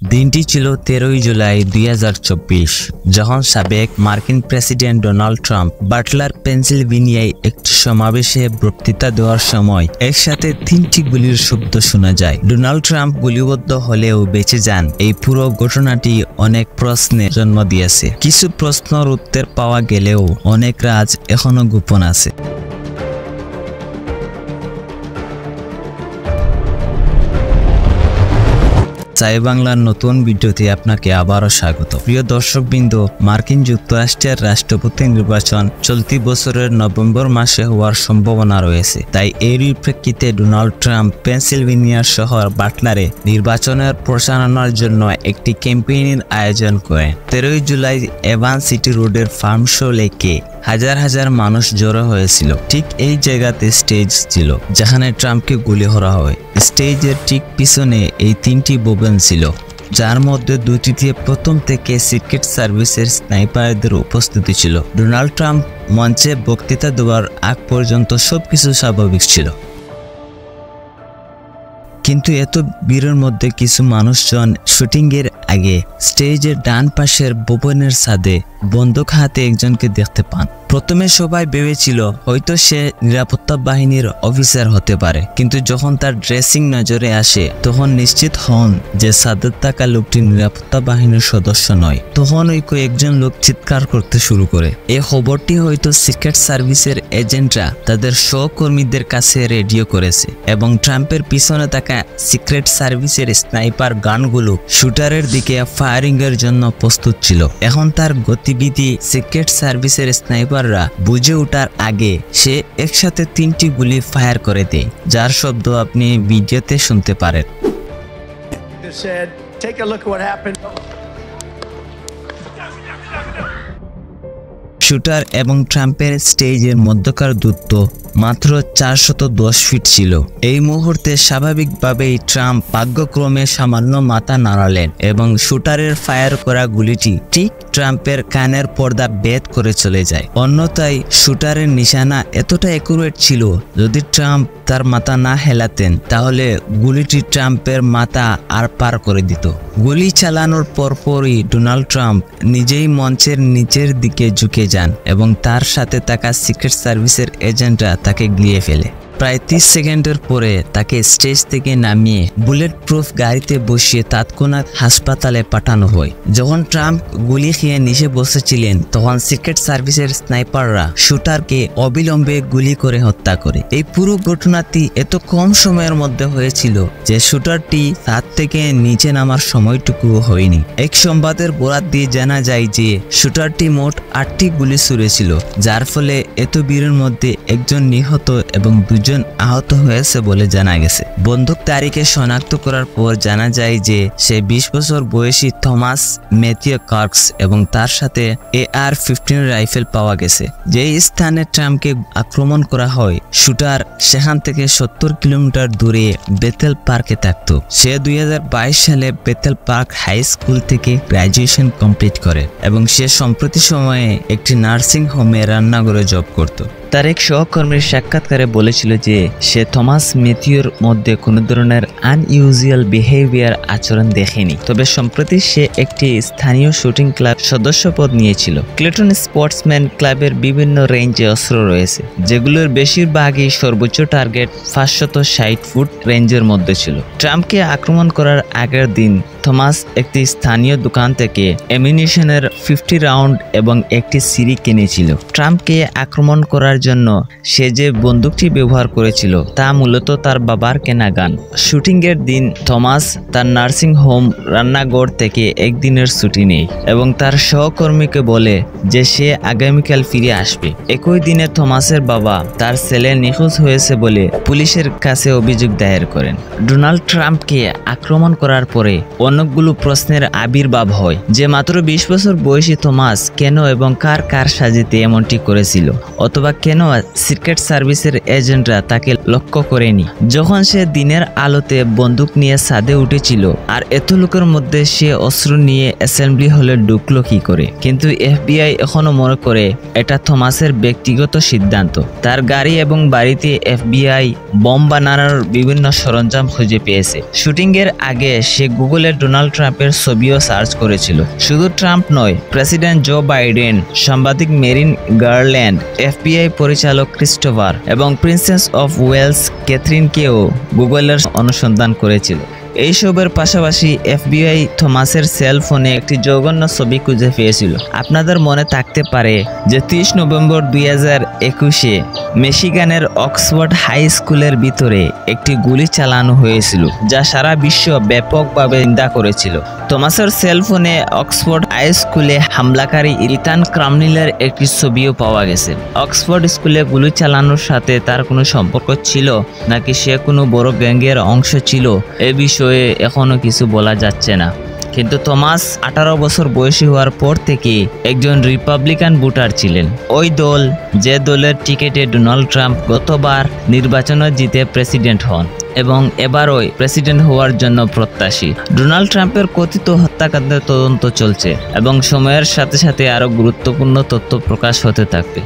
দিনটি ছিল 13 জুলাই 2024, যখন সাবেক মার্কিন প্রেসিডেন্ট ডোনাল্ড ট্রাম্প বাটলার, পেনসিলভেনিয়ায় একটি সমাবেশে বক্তৃতা দেওয়ার সময় একসাথে 3টি গুলির শব্দ শোনা যায়। ডোনাল্ড ট্রাম্প গুলিবদ্ধ হলেও বেঁচে যান। এই পুরো ঘটনাটি অনেক প্রশ্নের জন্ম দিয়েছে। কিছু প্রশ্নের উত্তর পাওয়া গেলেও অনেক রাজ এখনো গোপন আছে। চাই বাংলার নতুন ভিডিওতে আপনাকে আবারও স্বাগত। প্রিয় দর্শকবৃন্দ, মার্কিন যুক্তরাষ্ট্রের রাষ্ট্রপতি নির্বাচন চলতি বছরের নভেম্বর মাসে হওয়ার সম্ভাবনা রয়েছে। তাই এরই প্রেক্ষিতে ডোনাল্ড ট্রাম্প পেনসিলভেনিয়ার শহর বাটলারে নির্বাচনের প্রচারণার জন্য একটি ক্যাম্পেইনের আয়োজন করেন। 13 জুলাই এভান্স সিটি রোডের ফার্ম শো লেকে হাজার হাজার মানুষ জড়ো হয়েছিল। ঠিক এই জায়গাতে স্টেজ ছিল যেখানে ট্রাম্পকে গুলি করা হয়। স্টেজের ঠিক পিছনে এই 3টি ভবন ছিল, যার মধ্যে 2টিতে প্রথম থেকে সিক্রেট সার্ভিসের স্নাইপারদের উপস্থিতি ছিল। ডোনাল্ড ট্রাম্প মঞ্চে বক্তৃতা দেওয়ার আগ পর্যন্ত সবকিছু স্বাভাবিক ছিল, কিন্তু এত ভিড়ের মধ্যে কিছু মানুষজন শুটিংয়ের আগে স্টেজের ডান পাশের ভবনের ছাদে বন্দুক হাতে একজনকে দেখতে পান। প্রথমে সবাই ভেবেছিল হয়তো সে নিরাপত্তা বাহিনীর অফিসার হতে পারে, কিন্তু যখন তার ড্রেসিং নজরে আসে তখন নিশ্চিত হন যে ছাদে থাকা লোকটি নিরাপত্তা বাহিনীর সদস্য নয়। তখন ওই কয়েকজন লোক চিৎকার করতে শুরু করে। এই খবরটি হয়তো সিক্রেট সার্ভিসের এজেন্টরা তাদের সহকর্মীদের কাছে রেডিও করেছে এবং ট্রাম্পের পিছনে থাকা সিক্রেট সার্ভিসের স্নাইপার গানগুলো শুটারের দিকে ফায়ারিং এর জন্য প্রস্তুত ছিল। এখন তার গতিবিধি সিক্রেট সার্ভিসের স্নাইপাররা বুঝে ওঠার আগে সে একসাথে 3টি গুলি ফায়ার করে দেয়, যার শব্দ আপনি ভিডিওতে শুনতে পারেন। শুটার এবং ট্রাম্পের স্টেজের মধ্যকার দূরত্ব মাত্র 410 ফিট ছিল। এই মুহূর্তে স্বাভাবিকভাবেই ট্রাম্প ভাগ্যক্রমে সামান্য মাথা নাড়ালেন এবং শুটারের ফায়ার করা গুলিটি ঠিক ট্রাম্পের কানের পর্দা ভেদ করে চলে যায়। অন্যথায় শুটারের নিশানা এতটা অ্যাকুরেট ছিল, যদি ট্রাম্প তার মাথা না হেলাতেন তাহলে গুলিটি ট্রাম্পের মাথা আর পার করে দিত। গুলি চালানোর পরপরই ডোনাল্ড ট্রাম্প নিজেই মঞ্চের নিচের দিকে ঝুঁকে যান এবং তার সাথে থাকা সিক্রেট সার্ভিসের এজেন্টরা তাকে গিয়ে ফেলে। প্রায় 30 সেকেন্ডের পরে তাকে স্টেজ থেকে নামিয়ে বুলেট প্রুফ গাড়িতে বসিয়ে তৎক্ষণাৎ হাসপাতালে পাঠানো হয়। যখন ট্রাম্প গুলি খেয়ে নিচে বসেছিলেন তখন সিক্রেট সার্ভিসের স্নাইপাররা শুটারকে অবিলম্বে গুলি করে হত্যা করে। এই পুরো ঘটনাটি এত কম সময়ের মধ্যে হয়েছিল যে শুটারটি ছাদ থেকে নিচে নামার সময়টুকুও হয়নি। এক সংবাদের বরাত দিয়ে জানা যায় যে শুটারটি মোট 8টি গুলি ছুড়েছিল, যার ফলে এত ভিড়ের মধ্যে একজন নিহত এবং 2জন আহত হয়েছে বলে জানা গেছে। বন্দুক তারিখে শনাক্ত করার পর জানা যায় যে সে 20 বছর বয়সী থমাস ম্যাথিউ কার্কস এবং তার সাথে AR-15 রাইফেল পাওয়া গেছে। যেই স্থানে ট্রাম্পকে আক্রমণ করা হয় শুটার সেখান থেকে 70 কিলোমিটার দূরে বেথেল পার্কে থাকত। সে 2022 সালে বেথেল পার্ক হাই স্কুল থেকে গ্রাজুয়েশন কমপ্লিট করে এবং সে সম্প্রতি সময়ে একটি নার্সিং হোমে রান্নাঘরে জব করত। তার এক সহকর্মীর সাক্ষাৎকারে বলেছিল যে সে থমাস ম্যাথিউর মধ্যে কোনো ধরনের আনইউজুয়াল বিহেভিয়ার আচরণ দেখেনি, তবে সম্প্রতি সে একটি স্থানীয় শুটিং ক্লাব সদস্যপদ নিয়েছিল। ক্লেটন স্পোর্টসম্যান ক্লাবের বিভিন্ন রেঞ্জে অস্ত্র রয়েছে, যেগুলোর বেশিরভাগই সর্বোচ্চ টার্গেট 560 ফুট রেঞ্জের মধ্যে ছিল। ট্রাম্পকে আক্রমণ করার আগের দিন থমাস একটি স্থানীয় দোকান থেকে অ্যামিনিশনের 50 রাউন্ড এবং একটি সিরি কিনেছিল। ট্রাম্পকে আক্রমণ করার জন্য সে যে বন্দুকটি ব্যবহার করেছিল তা মূলত তার বাবার কেনা গান। শুটিংয়ের দিন থমাস তার নার্সিং হোম রান্নাঘর থেকে একদিনের ছুটি নেয় এবং তার সহকর্মীকে বলে যে সে আগামীকাল ফিরে আসবে। একই দিনে থমাসের বাবা তার ছেলে নিখোঁজ হয়েছে বলে পুলিশের কাছে অভিযোগ দায়ের করেন। ডোনাল্ড ট্রাম্পকে আক্রমণ করার পরে অনেকগুলো প্রশ্নের আবির্ভাব হয়, যে মাত্র 20 বছর বয়সী থমাস কেন এবং কার সাজিতে এমনটি করেছিল, অথবা কেন সিক্রেট সার্ভিসের এজেন্টরা তাকে লক্ষ্য করেনি যখন সে দিনের আলোতে বন্দুক নিয়ে ছাদে উঠেছিল, আর এত লোকের মধ্যে সে অস্ত্র নিয়ে অ্যাসেম্বলি হলে ঢুকলো কি করে। কিন্তু FBI এখনো মনে করে এটা থমাসের ব্যক্তিগত সিদ্ধান্ত। তার গাড়ি এবং বাড়িতে FBI বম বানানোর বিভিন্ন সরঞ্জাম খুঁজে পেয়েছে। শুটিংয়ের আগে সে গুগলের ডোনাল্ড ট্রাম্পের ছবিও সার্চ করেছিল। শুধু ট্রাম্প নয়, প্রেসিডেন্ট জো বাইডেন, সাংবাদিক মেরিন গার্ল্যান্ড, এফবিআই পরিচালক ক্রিস্টোফার এবং প্রিন্সেস অফ ওয়েলস ক্যাথরিনকেও গুগলের অনুসন্ধান করেছিল। এইসবের পাশাপাশি এফবিআই থমাসের সেল ফোনে একটি জঘন্য ছবি খুঁজে পেয়েছিল। আপনাদের মনে থাকতে পারে যে 30 নভেম্বর 2021-এ মিশিগানের অক্সফোর্ড হাই স্কুলের ভিতরে একটি গুলি চালানো হয়েছিল, যা সারা বিশ্ব ব্যাপকভাবে নিন্দা করেছিল। থমাসের সেল ফোনে অক্সফোর্ড হাই স্কুলে হামলাকারী ইথান ক্রামনিলের একটি ছবিও পাওয়া গেছে। অক্সফোর্ড স্কুলে গুলি চালানোর সাথে তার কোনো সম্পর্ক ছিল নাকি সে কোনো বড় গ্যাংয়ের অংশ ছিল, এ বিষয়ে এখনো কিছু বলা যাচ্ছে না। কিন্তু থমাস 18 বছর বয়সী হওয়ার পর থেকে একজন রিপাবলিকান ভোটার ছিলেন। ওই দল যে দলের টিকিটে ডোনাল্ড ট্রাম্প গতবার নির্বাচনে জিতে প্রেসিডেন্ট হন এবং এবারও প্রেসিডেন্ট হওয়ার জন্য প্রত্যাশী। ডোনাল্ড ট্রাম্পের কথিত হত্যাকাণ্ডের তদন্ত চলছে এবং সময়ের সাথে সাথে আরও গুরুত্বপূর্ণ তথ্য প্রকাশ হতে থাকবে।